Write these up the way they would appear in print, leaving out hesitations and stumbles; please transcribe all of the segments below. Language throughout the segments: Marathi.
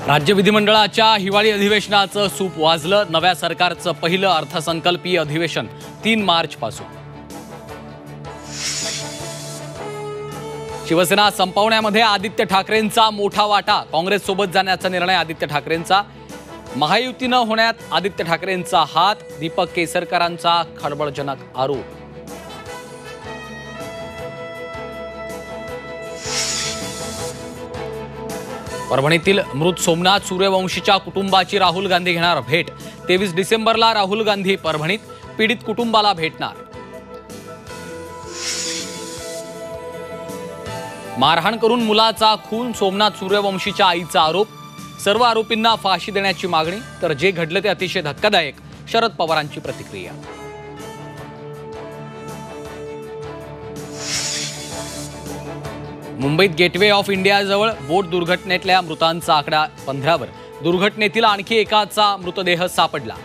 राज्य विधिमंडळाच्या हिवाळी अधिवेशनाचं सूप वाजलं। नव्या सरकारचं पहिलं अर्थसंकल्पीय अधिवेशन 3 मार्च पासून। शिवसेना संपवण्यामध्ये आदित्य ठाकरेंचा मोठा वाटा। काँग्रेस सोबत जाण्याचा निर्णय आदित्य ठाकरेंचा। महायुतीनं होण्यात आदित्य ठाकरेंचा हात। दीपक केसरकरांचा खळबळजनक आरोप। परभणीतील मृत सोमनाथ सूर्यवंशीच्या कुटुंबाची राहुल गांधी घेणार भेट। 23 डिसेंबरला राहुल गांधी परभणीत पीडित कुटुंबाला भेटणार। मारहाण करून मुलाचा खून, सोमनाथ सूर्यवंशीच्या आईचा आरोप। सर्व आरोपींना फाशी देण्याची मागणी, तर जे घडले ते अतिशय धक्कादायक, शरद पवारांची प्रतिक्रिया। मुंबईत गेटवे ऑफ इंडियाजवळ बोट दुर्घटनेतल्या मृतांचा आकडा 15वर। दुर्घटनेतील आणखी एकाचा मृतदेह सापडला।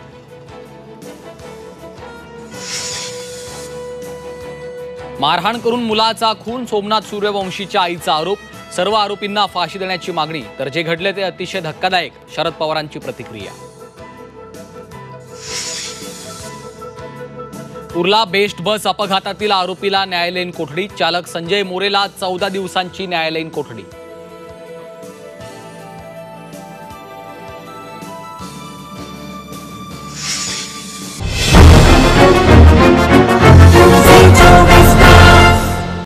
मारहाण करून मुलाचा खून, सोमनाथ सूर्यवंशीच्या आईचा आरोप। सर्व आरोपींना फाशी देण्याची मागणी, तर जे घडले ते अतिशय धक्कादायक, शरद पवारांची प्रतिक्रिया। कुर्ला बेस्ट बस अपघातातील आरोपीला न्यायालयीन कोठडी। चालक संजय मोरेला 14 दिवसांची न्यायालयीन कोठडी।